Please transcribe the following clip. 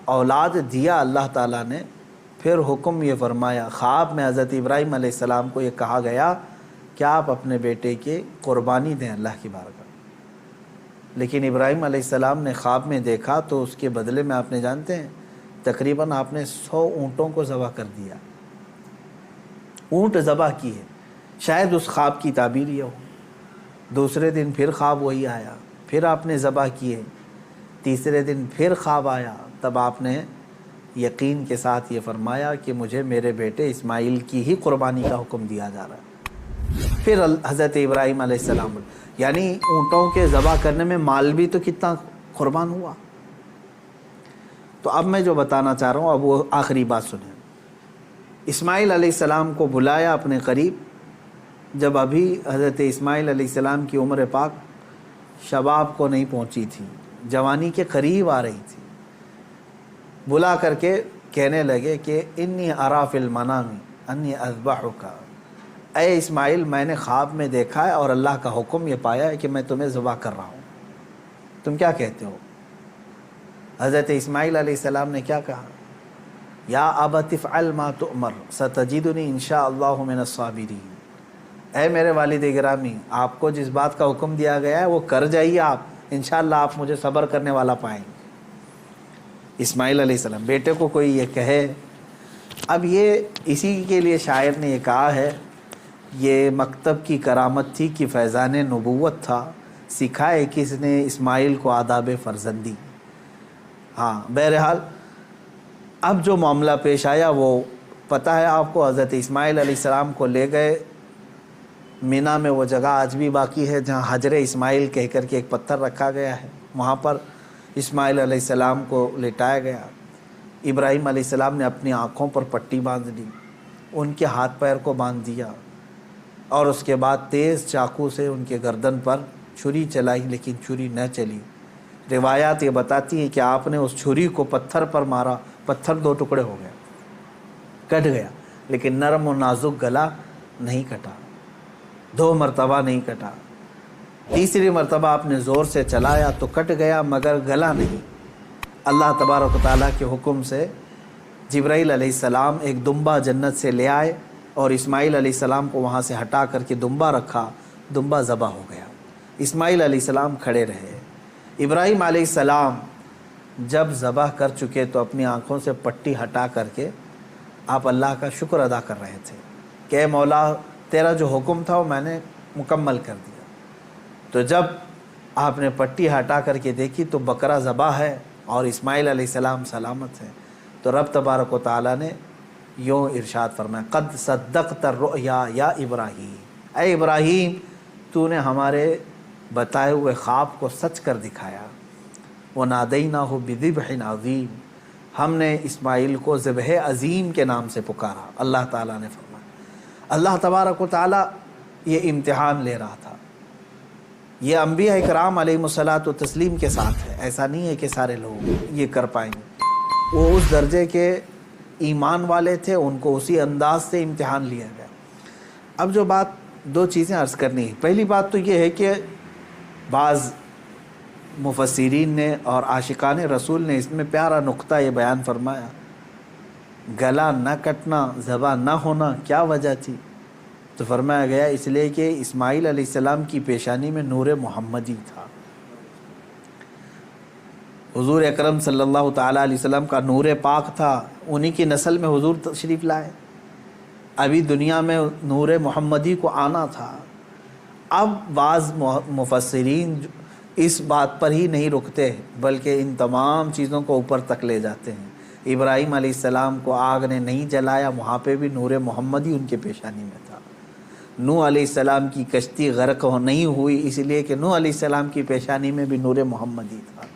اولاد دیا اللہ تعالیٰ نے، پھر حکم یہ فرمایا، خواب میں حضرت ابراہیم علیہ السلام کو یہ کہا گیا کہ آپ اپنے بیٹے کی قربانی دیں اللہ کی بارگاہ۔ لیکن ابراہیم علیہ السلام نے خواب میں دیکھا تو اس کے بدلے میں آپ نے جانتے ہیں تقریباً آپ نے 100 اونٹوں کو ذبح کر دیا، اونٹ ذبح کیے۔ شاید اس خواب کی تعبیر یہ ہو۔ دوسرے دن پھر خواب وہی آیا، پھر آپ نے ذبح کیے۔ تیسرے دن پھر خواب آیا، تب آپ نے یقین کے ساتھ یہ فرمایا کہ مجھے میرے بیٹے اسماعیل کی ہی قربانی کا حکم دیا جا رہا ہے۔ پھر حضرت ابراہیم علیہ السلام، یعنی اونٹوں کے ذبح کرنے میں مال بھی تو کتنا قربان ہوا۔ تو اب میں جو بتانا چاہ رہا ہوں اب وہ آخری بات سنیں۔ اسماعیل علیہ السلام کو بلایا اپنے قریب، جب ابھی حضرت اسماعیل علیہ السلام کی عمر پاک شباب کو نہیں پہنچی تھی، جوانی کے قریب آ رہی تھی۔ بلا کر کے کہنے لگے کہ انی ارا فی المنام انی اذبحک، اے اسماعیل میں نے خواب میں دیکھا ہے اور اللہ کا حکم یہ پایا ہے کہ میں تمہیں ذبح کر رہا ہوں، تم کیا کہتے ہو؟ حضرت اسماعیل علیہ السلام نے کیا کہا؟ یا ابت افعل ما تؤمر ستجدنی انشاءاللہ من الصابرین، اے میرے والد گرامی آپ کو جس بات کا حکم دیا گیا ہے وہ کر جائیے، آپ انشاءاللہ آپ مجھے صبر کرنے والا پائیں گے۔ اسماعیل علیہ السلام، بیٹے کو کوئی یہ کہے، اب یہ اسی کے لیے شاعر نے یہ کہا ہے، یہ مکتب کی کرامت تھی کہ فیضان نبوت تھا، سکھائے کس نے اسماعیل کو آداب فرزندی۔ ہاں بہرحال اب جو معاملہ پیش آیا وہ پتہ ہے آپ کو، حضرت اسماعیل علیہ السلام کو لے گئے مینا میں، وہ جگہ آج بھی باقی ہے جہاں حجر اسماعیل کہہ کر کے ایک پتھر رکھا گیا ہے، وہاں پر اسماعیل علیہ السلام کو لٹایا گیا۔ ابراہیم علیہ السلام نے اپنی آنکھوں پر پٹی باندھ دی، ان کے ہاتھ پیر کو باندھ دیا، اور اس کے بعد تیز چاقو سے ان کے گردن پر چھری چلائی، لیکن چھری نہ چلی۔ روایات یہ بتاتی ہیں کہ آپ نے اس چھری کو پتھر پر مارا، پتھر 2 ٹکڑے ہو گیا، کٹ گیا، لیکن نرم و نازک گلا نہیں کٹا، 2 مرتبہ نہیں کٹا۔ تیسری مرتبہ آپ نے زور سے چلایا تو کٹ گیا مگر گلا نہیں۔ اللہ تبارک و تعالیٰ کے حکم سے جبرائیل علیہ السلام ایک دمبا جنت سے لے آئے اور اسماعیل علیہ السلام کو وہاں سے ہٹا کر کے دمبا رکھا، دمبا ذبح ہو گیا۔ اسماعیل علیہ السلام کھڑے رہے۔ ابراہیم علیہ السلام جب ذبح کر چکے تو اپنی آنکھوں سے پٹی ہٹا کر کے آپ اللہ کا شکر ادا کر رہے تھے کہ اے مولا تیرا جو حکم تھا وہ میں نے مکمل کر دیا۔ تو جب آپ نے پٹی ہٹا کر کے دیکھی تو بکرا ذبح ہے اور اسماعیل علیہ السلام سلامت ہے، تو رب تبارک و تعالیٰ نے یوں ارشاد فرمایا، قد صدقت الرؤیا یا ابراہیم، اے ابراہیم تو نے ہمارے بتائے ہوئے خواب کو سچ کر دکھایا۔ وَنَادَيْنَاهُ بِذِبْحٍ عَظِيمٍ، ہم نے اسماعیل کو ذبح عظیم کے نام سے پکارا۔ اللہ تعالیٰ نے فرمایا، اللہ تبارک و تعالیٰ یہ امتحان لے رہا تھا۔ یہ انبیاء اکرام علیہم الصلاۃ والتسلیم کے ساتھ ہے، ایسا نہیں ہے کہ سارے لوگ یہ کر پائیں گے۔ وہ اس درجے کے ایمان والے تھے، ان کو اسی انداز سے امتحان لیا گیا۔ اب جو بات 2 چیزیں عرض کرنی ہے، پہلی بات تو یہ ہے کہ بعض مفسرین نے اور عاشقان رسول نے اس میں پیارا نقطہ یہ بیان فرمایا، گلا نہ کٹنا، ذبح نہ ہونا کیا وجہ تھی؟ تو فرمایا گیا اس لیے کہ اسماعیل علیہ السلام کی پیشانی میں نور محمدی تھا۔ حضور اکرم صلی اللہ تعالیٰ علیہ وسلم کا نور پاک تھا، انہی کی نسل میں حضور تشریف لائے، ابھی دنیا میں نور محمدی کو آنا تھا۔ اب بعض مفسرین اس بات پر ہی نہیں رکتے بلکہ ان تمام چیزوں کو اوپر تک لے جاتے ہیں۔ ابراہیم علیہ السلام کو آگ نے نہیں جلایا، وہاں پہ بھی نور محمدی ان کے پیشانی میں تھا۔ نوح علیہ السلام کی کشتی غرق نہیں ہوئی اس لیے کہ نوح علیہ السلام کی پیشانی میں بھی نور محمدی تھا۔